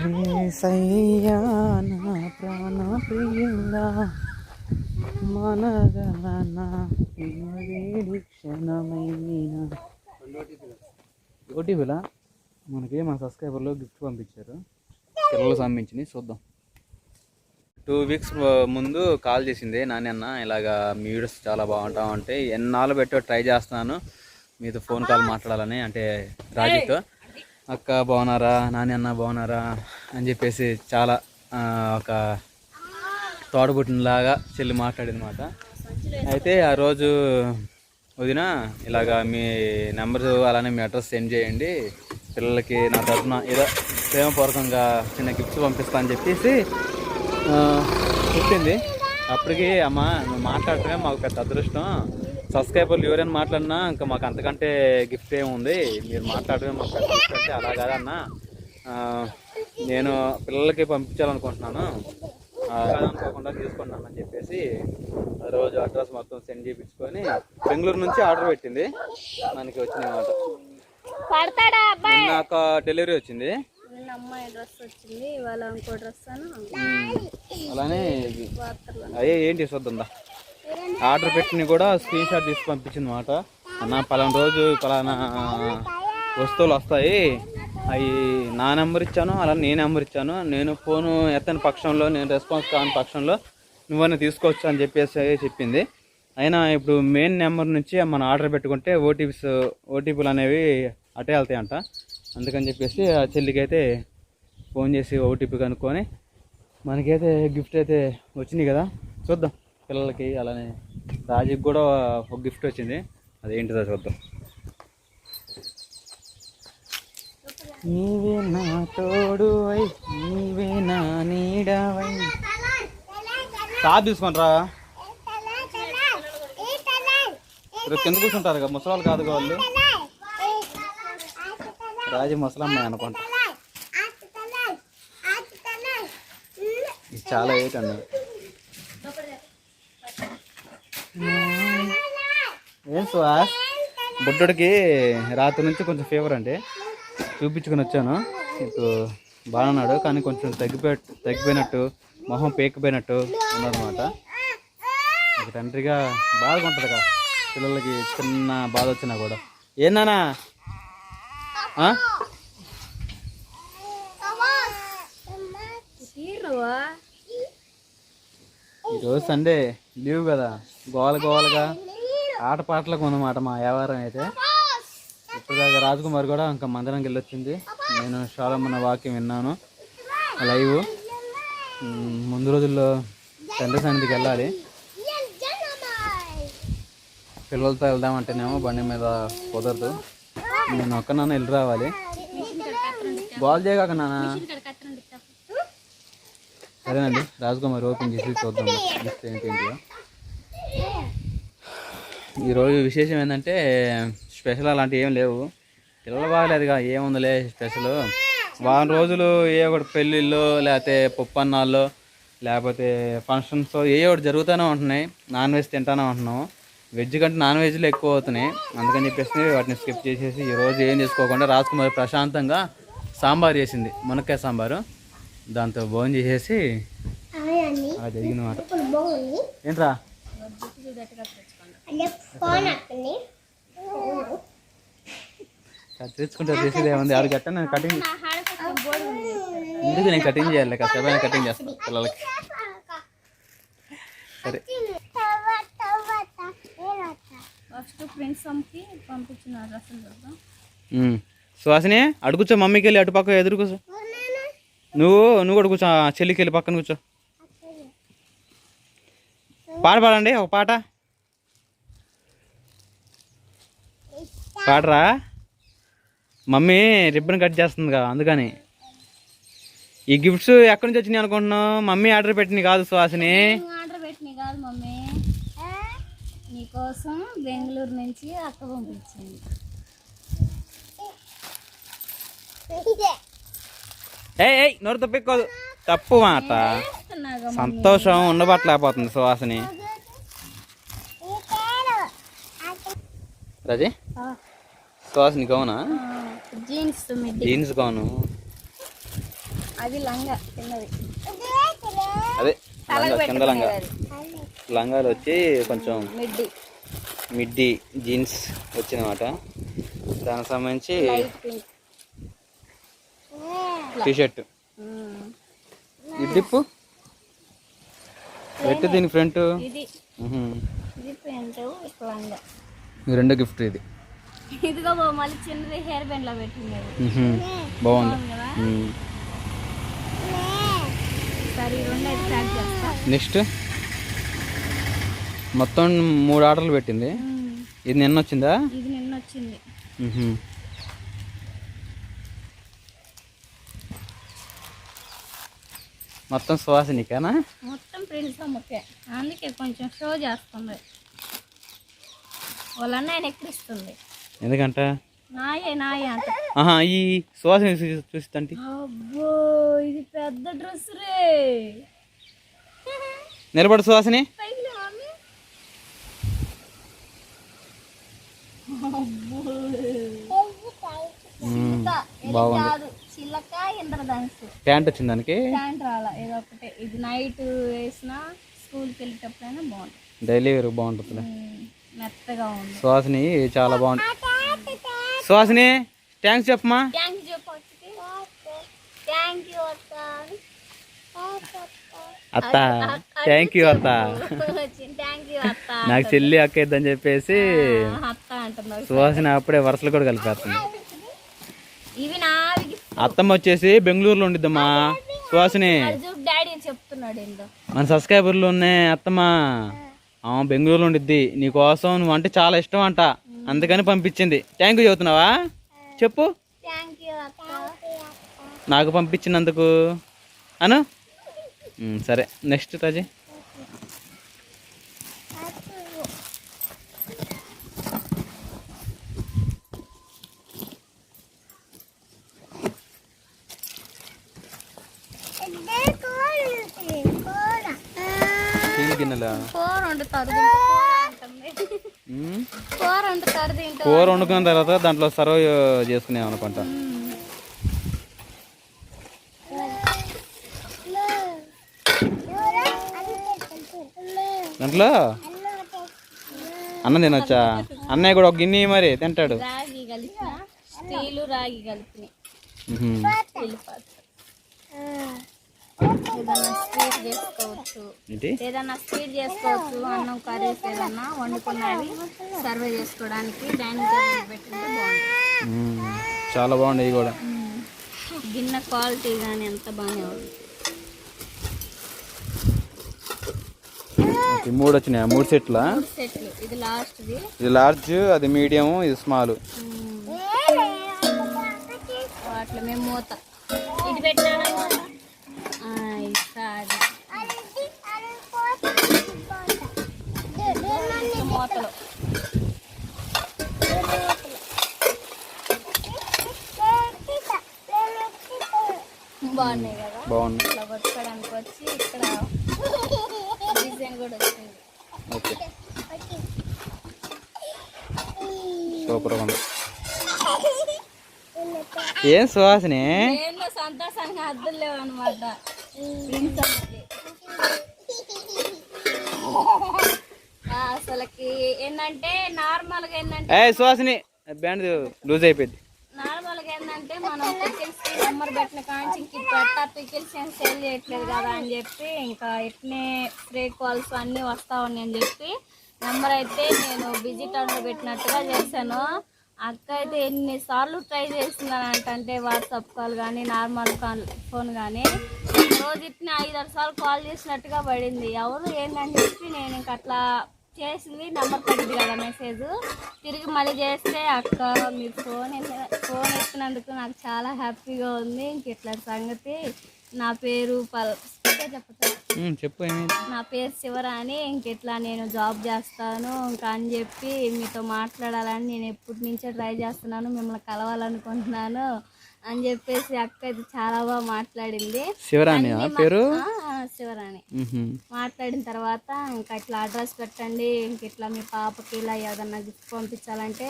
యేసయ్యా నా ప్రాణ ప్రియుడా మనగలనా వేడి క్షణమైన ఓటీపీలా మనకి మా సబ్స్క్రైబర్లో గిఫ్ట్ పంపించారు. పిల్లలు సంబంధించి చూద్దాం. 2 వీక్స్ ముందు కాల్ చేసింది నాన్న, ఇలాగా మీ వీడియోస్ చాలా బాగుంటాం అంటే ఎన్నాళ్ళు పెట్టో ట్రై చేస్తున్నాను మీతో ఫోన్ కాల్ మాట్లాడాలని, అంటే రాజుతో. అక్క బాగున్నారా, నాన్న బాగున్నారా అని చెప్పేసి చాలా ఒక తోడబుట్టినలాగా చెల్లి మాట్లాడిందన్నమాట. అయితే ఆ రోజు వదిన ఇలాగా మీ నెంబర్ అలానే మీ అడ్రస్ సెండ్ చేయండి, పిల్లలకి నా తరఫున ఏదో ప్రేమపూర్వకంగా చిన్న గిఫ్ట్స్ పంపిస్తా అని చెప్పేసి చెప్పింది. అప్పటికి అమ్మ నువ్వు మాట్లాడటమే మాకు పెద్ద అదృష్టం, సబ్స్క్రైబర్లు ఎవరైనా మాట్లాడినా ఇంకా మాకు అంతకంటే గిఫ్ట్ ఏముంది, మీరు మాట్లాడటమే మాకు పెద్ద గిఫ్ట్ అంటే అలా కాదన్నా నేను పిల్లలకి పంపించాలనుకుంటున్నాను, అనుకోకుండా తీసుకున్నాను అని చెప్పేసి ఆ రోజు అడ్రస్ మొత్తం సెండ్ చేయించుకొని బెంగళూరు నుంచి ఆర్డర్ పెట్టింది. మనకి వచ్చిన మాట నాకు డెలివరీ వచ్చింది, అమ్మాయి డ్రెస్ వచ్చింది, ఇవాళ ఇంకో డ్రెస్ అలానే అయ్యే ఏంటి చూద్దా ఆర్డర్ పెట్టిన కూడా స్క్రీన్ షాట్ తీసి పంపించింది మాట. అన్న పలానా రోజు పలానా వస్తువులు వస్తాయి, అవి నా నెంబర్ ఇచ్చాను, అలా నీ నెంబర్ ఇచ్చాను, నేను ఫోను ఎత్తని పక్షంలో, నేను రెస్పాన్స్ కాని పక్షంలో నువ్వన్నీ తీసుకోవచ్చు అని చెప్పేసి చెప్పింది. అయినా ఇప్పుడు మెయిన్ నెంబర్ నుంచి మనం ఆర్డర్ పెట్టుకుంటే ఓటీపీలు అనేవి అటే వెళ్తాయంట. అందుకని చెప్పేసి ఆ చెల్లికి అయితే ఫోన్ చేసి ఓటీపీ కనుక్కొని మనకైతే గిఫ్ట్ అయితే వచ్చినాయి కదా, చూద్దాం. పిల్లలకి అలానే రాజుకి కూడా ఒక గిఫ్ట్ వచ్చింది, అదేంటిదో చూద్దాం. నీవే నా తోడు వై, నీవే నా నీడవై. సార్ తీసుకుంటారా కింద కూర్చుంటారు కదా, ముసలాళ్ళు కాదు వాళ్ళు. రాజు ముసలమ్మాయి అనుకుంటా. ఇది చాలా ఏట్ అన్నది. ఏం సుహాస్, బుడ్డోడికి రాత్రి నుంచి కొంచెం ఫీవర్ అండి, చూపించుకొని వచ్చాను. ఇప్పుడు బాగున్నాడు, కానీ కొంచెం తగ్గిపోయినట్టు, మొహం పేకిపోయినట్టు ఉన్నదన్నమాట. ఒక తండ్రిగా బాధగా ఉంటుంది కదా పిల్లలకి, చిన్న బాధ వచ్చినా కూడా. ఏందన్నా ఈరోజు సండే లీవ్ కదా, గోలగా ఆటపాటలకు ఉందన్నమాట మా వ్యవహారం అయితే. ఇప్పటిదాకా రాజకుమార్ కూడా ఇంకా మందిరంకి వెళ్ళొచ్చింది, నేను షాలమ్మన్న వాక్యం విన్నాను లైవ్. ముందు రోజుల్లో తండ్రి సన్నిధికి వెళ్ళాలి, పిల్లలతో వెళ్దామంటేనేమో బండి మీద కుదరదు, నేను ఒక్కనాన్న వెళ్ళి రావాలి. బాల్ చేయగాక నాన్న. సరేనండి, రాజకుమార్ ఓపెన్ చేసి చూద్దాం గిఫ్ట్ ఏంటో. ఈరోజు విశేషం ఏంటంటే స్పెషల్ అలాంటివి ఏం లేవు, పిల్లలు బాగలేదుగా, ఏముందిలే స్పెషల్. వారం రోజులు ఏ ఒకటి పెళ్ళిళ్ళు, లేకపోతే పప్పన్నాళ్ళు, లేకపోతే ఫంక్షన్స్ ఏ ఒకటి జరుగుతూనే ఉంటున్నాయి. నాన్ వెజ్ తింటానే ఉంటున్నాము, వెజ్ కంటే నాన్ వెజ్లో ఎక్కువ అవుతున్నాయి. అందుకని చెప్పేసి వాటిని స్కిప్ చేసేసి ఈరోజు ఏం చేసుకోకుండా రాజకుమారి ప్రశాంతంగా సాంబార్ చేసింది, మునక్కాయ సాంబారు. దాంతో భోజనం చేసేసి అలా జరిగిందన్నమాట. ఏంట్రా తెచ్చుకుంటే చేసేది ఏముంది, ఆడు గట్ట నేను కటింగ్ ఎందుకు నేను కటింగ్ చేయాలి, కాసేపు కటింగ్ చేస్తాను పిల్లలకి. సరే సుహాసిని అటు కూర్చో, మమ్మీకి వెళ్ళి అటు పక్క ఎదురు కూర్చో. నువ్వు కూడా కూర్చో, చెల్లికి వెళ్ళి పక్కన కూర్చో. పాట పాడండి, ఒక పాట పాడరా. మమ్మీ రిబ్బన్ కట్ చేస్తుంది కదా, అందుకని. ఈ గిఫ్ట్స్ ఎక్కడి నుంచి వచ్చినాయి అనుకుంటున్నావు? మమ్మీ ఆర్డర్ పెట్టినవి కాదు సుహాసిని, మమ్మీ నీకోసం బెంగళూరు నుంచి అక్క పంపించింది. నోరు తప్పెక్కోదు, తప్పు మాట. సంతోషం ఉండబట్టలేకపోతుంది సుహాసిని. రాజీ సుహాసిని గౌనా, జీన్స్ గౌను అది లంగా చిన్నది. అదే కింద లంగా. లంగాలు వచ్చి కొంచెం మిడ్డీ జీన్స్ వచ్చినమాట. దానికి సంబంధించి టీషర్ట్. ఇడ్డిప్పు పెట్టు దీని ఫ్రంట్. ఈ రెండో గిఫ్ట్ ఇది. ఇదిగో మళ్ళీ చిన్నది హెయిర్ బ్యాండ్ లో పెట్టింది. బాగుంది. నెక్స్ట్ మొత్తం 3 ఆర్డర్లు పెట్టింది. ఇది నిన్న వచ్చిందా? ఇది నిన్న వచ్చింది. మొత్తం సువాసినికేనా? మొత్తం ప్రిన్స్ అమ్మకే. అందుకే కొంచెం షో చేస్తుంది. వాళ్ళ అన్నయ్యని ఎక్కిరిస్తుంది. ఎందుకంట? నాయే అంట. ఈ సువాసిని చూస్తుంటే అబ్బో ఇది పెద్ద డ్రెస్ రే. నిలబడు సువాసిని. బాగుంది. చిల్లక ఇంద్రధనుసు ప్యాంట్ వచ్చింది దానికి. ప్యాంట్ రాలా, ఏదో ఒకటే. ఇది నైట్ వేసిన స్కూల్కి వెళ్ళేటప్పుడైనా బాగుంటుంది. డైలీ వేరు బాగుంటుంది. మెత్తగా ఉంది. సువాసిని చాలా బాగుంది. సువాసిని థ్యాంక్స్ చెప్పమా. అత్త థ్యాంక్ యూ అత్త. నాకు చెల్లి అక్క ఇద్దని చెప్పేసి సువాసిని అప్పుడే వరుసలు కూడా కలిపేస్తుంది. అత్తమ్మ వచ్చేసి బెంగళూరులో ఉండిద్దమ్మా. సువాసిని మన సబ్స్క్రైబర్లు ఉన్నాయి. అత్తమ్మ బెంగళూరులో ఉండిద్ది. నీకోసం నువ్వు అంటే చాలా ఇష్టం అంట, అందుకని పంపించింది. థ్యాంక్ యూ చెబుతున్నావా? చెప్పు. నాకు పంపించినందుకు అను. సరే నెక్స్ట్ తాజీ. కూర వండుకున్న తర్వాత దాంట్లో సర్వ్ చేసుకునే అనుకుంటా. దాంట్లో అన్నం తినొచ్చా? అన్నయ్య కూడా ఒక గిన్నె మరి తింటాడు. రాగి కలిపిన స్టీలు రాగి కలిపి ఏదన్నా స్వీట్ చేసుకోవచ్చు. అన్నం కర్రీస్ ఏదన్నా వండుకున్నవి సర్వ్ చేసుకోవడానికి డైనింగ్ టేబుల్ పెట్టుకుంటే బాగుంటుంది. చాలా బాగుంది. ఇవి కూడా గిన్నె క్వాలిటీ కానీ ఎంత బాగానే ఉంది. 3 వచ్చినాయి. 3 సెట్లా? ఇది లాస్ట్. ఇది లార్జ్, అది మీడియం, ఇది స్మాల్. వాటిలో మేము మూత ఇది పెట్టినా మూతలు బాగున్నాయి కదా. బాగుంది. ఇట్లా పట్టుకోవడానికి వచ్చి ఇక్కడ డిజైన్ కూడా వచ్చింది. ఓకే సూపర్ ఉంది. ఏం సువాసిని ఏందో సంతోషానికి హద్దులు లేవు అనమాట. అసలుకి ఏంటంటే నార్మల్గా ఏంటంటే సువాసిని బ్యాండ్ లూజ్ అయిపోయింది. నార్మల్గా ఏంటంటే మనం పికిల్స్కి నెంబర్ పెట్టిన కానీ పికిల్స్ ఏం సేల్ చేయట్లేదు కదా అని చెప్పి ఇంకా ఎట్నే స్ప్రే కాల్స్ అన్నీ వస్తా ఉన్నాయని చెప్పి నెంబర్ అయితే నేను బిజీ టౌన్లో పెట్టినట్టుగా చేశాను. అక్క అయితే ఎన్నిసార్లు ట్రై చేస్తున్నాను అంటే వాట్సాప్ కాల్ కానీ నార్మల్ కాల్ ఫోన్ కానీ రోజు ఇట్లా 5-6 సార్లు కాల్ చేసినట్టుగా పడింది. ఎవరు ఏంటని చెప్పి నేను ఇంక అట్లా చేసింది. నెంబర్ పడింది కదా మెసేజ్, తిరిగి మళ్ళీ చేస్తే అక్క మీరు ఫోన్ ఎత్తినందుకు నాకు చాలా హ్యాపీగా ఉంది. ఇంక ఇట్లా సంగతి. నా పేరు చెప్పు. నా పేరు శివరాణి. ఇంకెట్లా నేను జాబ్ చేస్తాను ఇంకా అని చెప్పి మీతో మాట్లాడాలని నేను ఎప్పటి నుంచో ట్రై చేస్తున్నాను, మిమ్మల్ని కలవాలనుకుంటున్నాను అని చెప్పేసి అక్క అయితే చాలా బాగా మాట్లాడింది. శివరాణి పేరు? ఇచ్చేవారని. మాట్లాడిన తర్వాత ఇంకా ఇట్లా అడ్రస్ పెట్టండి, ఇంక ఇట్లా మీ పాపకి ఇలా ఏదన్నా గిఫ్ట్ పంపించాలంటే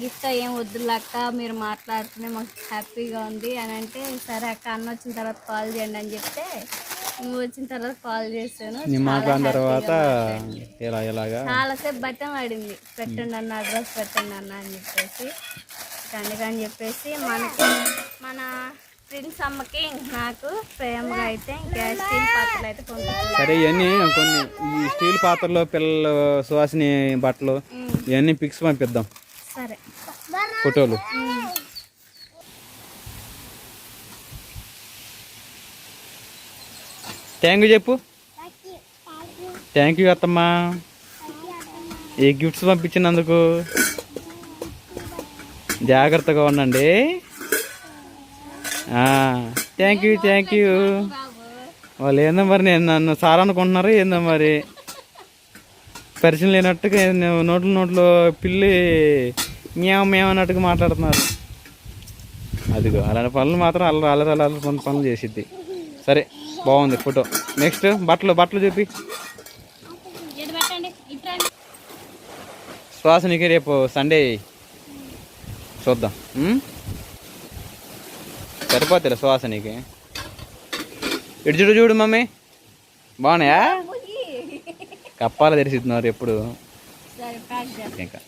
గిఫ్ట్ ఏం వద్దులక్క మీరు మాట్లాడుతూనే మాకు హ్యాపీగా ఉంది అని అంటే, సరే అక్క అన్న వచ్చిన తర్వాత కాల్ చేయండి అని చెప్తే నువ్వు వచ్చిన తర్వాత కాల్ చేశాను. మాట్లాడిన తర్వాత చాలాసేపు బట్టం పడింది, పెట్టండి అన్న అడ్రస్ పెట్టండి అన్న అని చెప్పేసి. అందుకని చెప్పేసి మన ప్రిన్స్ అమ్మకి నాకు ప్రేమగా అయితే ఇంకా స్టీల్ పాత్రలు అయితే పంపించారు. సరే ఇవన్నీ కొన్ని ఈ స్టీల్ పాత్రలో పిల్లలు సువాసిని బట్టలు ఇవన్నీ పిక్స్ పంపిద్దాం. సరే ఫోటోలు. థ్యాంక్ యూ చెప్పు. థ్యాంక్ యూ అత్తమ్మా ఈ గిఫ్ట్స్ పంపించినందుకు. జాగ్రత్తగా ఉండండి. Thank you. వాళ్ళు ఏందో మరి నేను నన్ను సార్ అనుకుంటున్నారు ఏందో మరి, పరిచయం లేనట్టుగా నోట్లో పిల్లి మేము అన్నట్టుగా మాట్లాడుతున్నారు. అదిగో అలాంటి పనులు మాత్రం అల్లరి కొంత పనులు చేసిద్ది. సరే బాగుంది ఫోటో. నెక్స్ట్ బట్టలు చూపి. శ్వాసనికి రేపు సండే చూద్దాం. సరిపోతుంది శ్వాసనికి. ఇటు చూడు మమ్మీ, బాగున్నాయా? కప్పాలు తెరిచిస్తున్నారు ఎప్పుడు ఇంకా.